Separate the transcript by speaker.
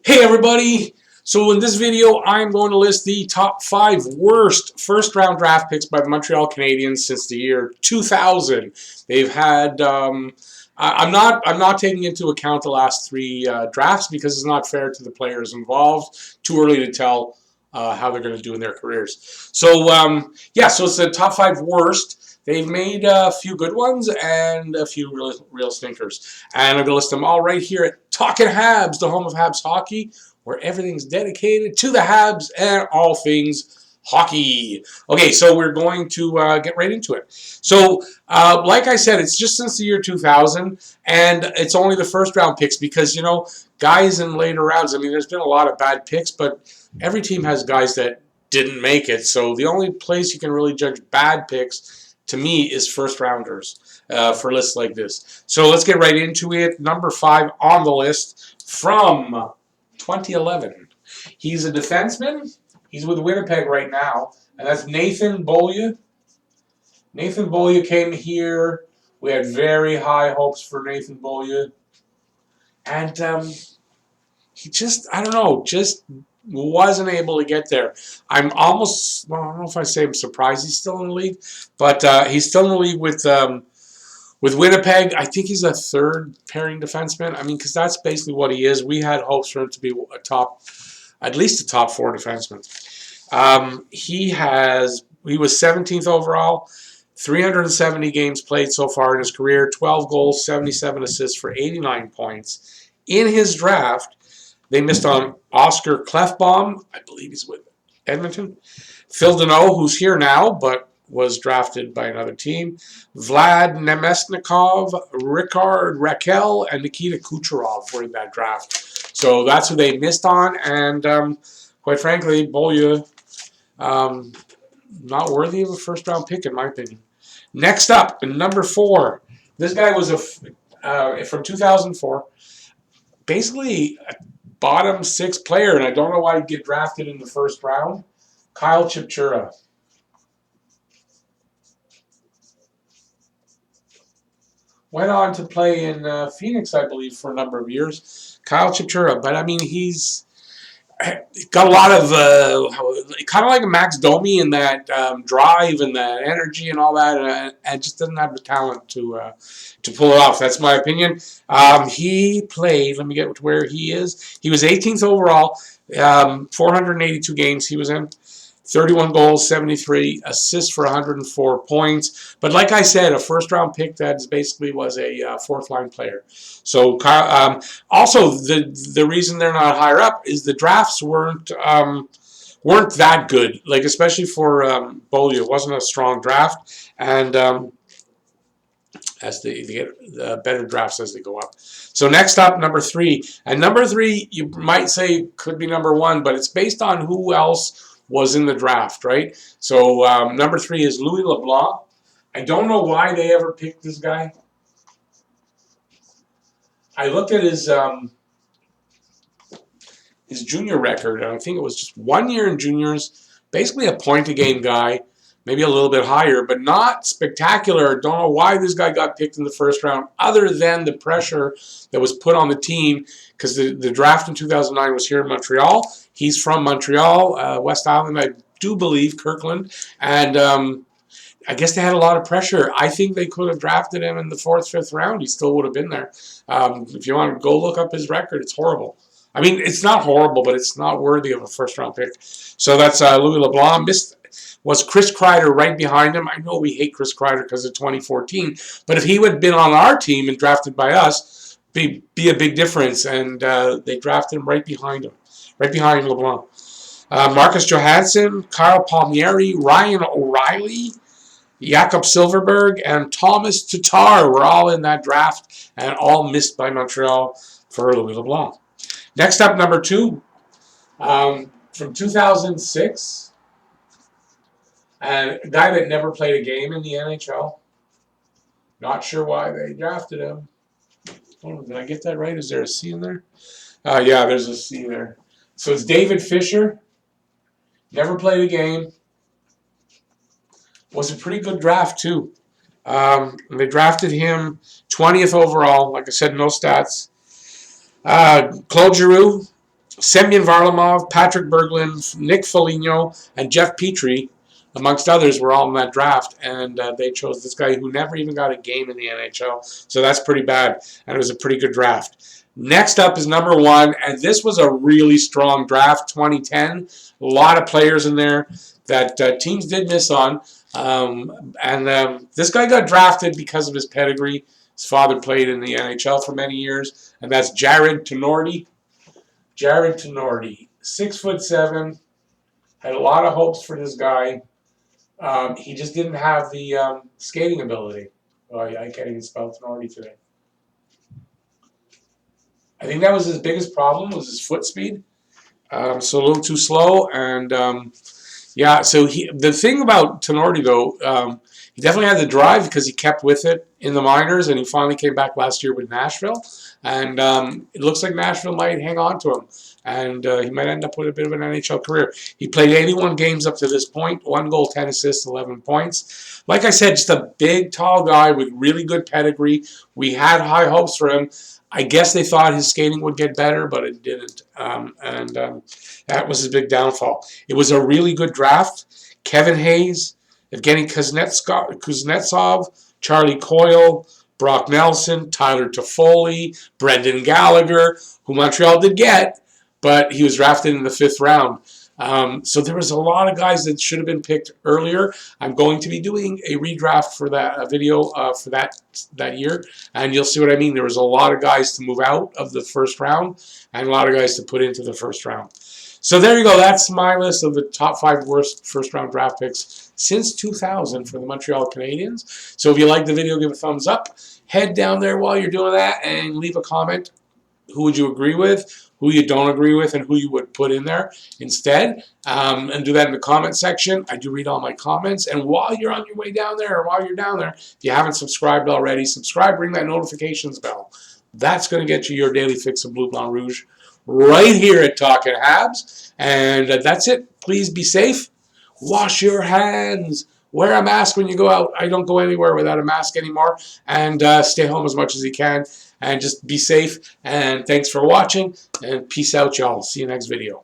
Speaker 1: Hey everybody! So in this video, I'm going to list the top 5 worst first-round draft picks by the Montreal Canadiens since the year 2000. They've had. I'm not taking into account the last 3 drafts because it's not fair to the players involved. Too early to tell how they're going to do in their careers. So yeah, so it's the top 5 worst. They've made a few good ones and a few real stinkers. And I'm going to list them all right here at Talkin' Habs, the home of Habs hockey, where everything's dedicated to the Habs and all things hockey. Okay, so we're going to get right into it. So, like I said, it's just since the year 2000, and it's only the first-round picks because, you know, guys in later rounds, I mean, there's been a lot of bad picks, but every team has guys that didn't make it. So the only place you can really judge bad picks to me is first rounders for lists like this. So let's get right into it. Number 5 on the list from 2011. He's a defenseman. He's with Winnipeg right now, and that's Nathan Beaulieu. Nathan Beaulieu came here. We had very high hopes for Nathan Beaulieu. And he just, I don't know, just wasn't able to get there. I'm almost, well, I don't know if I say I'm surprised he's still in the league, but he's still in the league with Winnipeg. I think he's a third pairing defenseman. I mean, because that's basically what he is. We had hopes for him to be at least a top 4 defenseman. He was 17th overall, 370 games played so far in his career, 12 goals, 77 assists for 89 points. In his draft, they missed on Oscar Klefbom. I believe he's with Edmonton. Phil Deneau, who's here now, but was drafted by another team. Vlad Nemesnikov, Ricard Raquel, and Nikita Kucherov were in that draft. So that's who they missed on. And quite frankly, Beaulieu, not worthy of a first-round pick, in my opinion. Next up, number 4. This guy was from 2004. Basically a bottom 6 player, and I don't know why he'd get drafted in the first round. Kyle Chipchura. Went on to play in Phoenix, I believe, for a number of years. Kyle Chipchura, but I mean, he's got a lot of kind of like a Max Domi in that drive and that energy and all that, and just doesn't have the talent to pull it off. That's my opinion. He played. Let me get to where he is. He was 18th overall, 482 games he was in. 31 goals, 73 assists for 104 points. But like I said, a first-round pick that basically was a fourth-line player. So also the reason they're not higher up is the drafts weren't that good. Like especially for Beaulieu, it wasn't a strong draft, and as they get better drafts as they go up. So next up, number 3, and number 3 you might say could be number 1, but it's based on who else was in the draft, right? So number 3 is Louie LeBlanc. I don't know why they ever picked this guy. I looked at his junior record, and I think it was just 1 year in juniors, basically a point-a-game guy, maybe a little bit higher, but not spectacular. Don't know why this guy got picked in the first round, other than the pressure that was put on the team, because the draft in 2009 was here in Montreal. He's from Montreal, West Island, I do believe, Kirkland, and I guess they had a lot of pressure. I think they could have drafted him in the 4th, 5th round. He still would have been there. If you want to go look up his record, it's horrible. I mean, it's not horrible, but it's not worthy of a first-round pick. So that's Louie LeBlanc. Was Chris Kreider right behind him? I know we hate Chris Kreider because of 2014, but if he would have been on our team and drafted by us, be a big difference, and they drafted him right behind him. Right behind LeBlanc. Marcus Johansson, Kyle Palmieri, Ryan O'Reilly, Jakob Silverberg, and Thomas Tatar were all in that draft and all missed by Montreal for Louie LeBlanc. Next up, number 2, from 2006, and a guy that never played a game in the NHL. Not sure why they drafted him. Oh, did I get that right? Is there a C in there? Yeah, there's a C there. So it's David Fisher. Never played a game. Was a pretty good draft, too. They drafted him 20th overall. Like I said, no stats. Claude Giroux, Semyon Varlamov, Patrick Berglund, Nick Foligno, and Jeff Petrie, amongst others, were all in that draft, and they chose this guy who never even got a game in the NHL, so that's pretty bad, and it was a pretty good draft. Next up is number 1, and this was a really strong draft, 2010. A lot of players in there that teams did miss on, this guy got drafted because of his pedigree. His father played in the NHL for many years, and that's Jared Tenorti. Jared Tenorti, 6'7", had a lot of hopes for this guy. He just didn't have the skating ability. Oh, I can't even spell Tenorti today. I think that was his biggest problem, was his foot speed. So a little too slow. And yeah, so the thing about Tenorti, though, he definitely had the drive because he kept with it in the minors, and he finally came back last year with Nashville. And it looks like Nashville might hang on to him. And he might end up with a bit of an NHL career. He played 81 games up to this point, 1 goal, 10 assists, 11 points. Like I said, just a big, tall guy with really good pedigree. We had high hopes for him. I guess they thought his skating would get better, but it didn't. That was his big downfall. It was a really good draft. Kevin Hayes, Evgeny Kuznetsov, Charlie Coyle, Brock Nelson, Tyler Toffoli, Brendan Gallagher, who Montreal did get, but he was drafted in the 5th round. So there was a lot of guys that should have been picked earlier. I'm going to be doing a redraft for that video for that year, and you'll see what I mean. There was a lot of guys to move out of the 1st round and a lot of guys to put into the 1st round. So there you go. That's my list of the top 5 worst 1st-round draft picks since 2000 for the Montreal Canadiens. So if you like the video, give a thumbs up. Head down there while you're doing that and leave a comment. Who would you agree with, who you don't agree with, and who you would put in there instead. And do that in the comment section. I do read all my comments. And while you're on your way down there, or while you're down there, if you haven't subscribed already, subscribe, ring that notifications bell. That's going to get you your daily fix of Blue, Blanc, Rouge right here at Talkin' Habs. And that's it. Please be safe. Wash your hands. Wear a mask when you go out. I don't go anywhere without a mask anymore. And stay home as much as you can. And just be safe. And thanks for watching. And peace out, y'all. See you next video.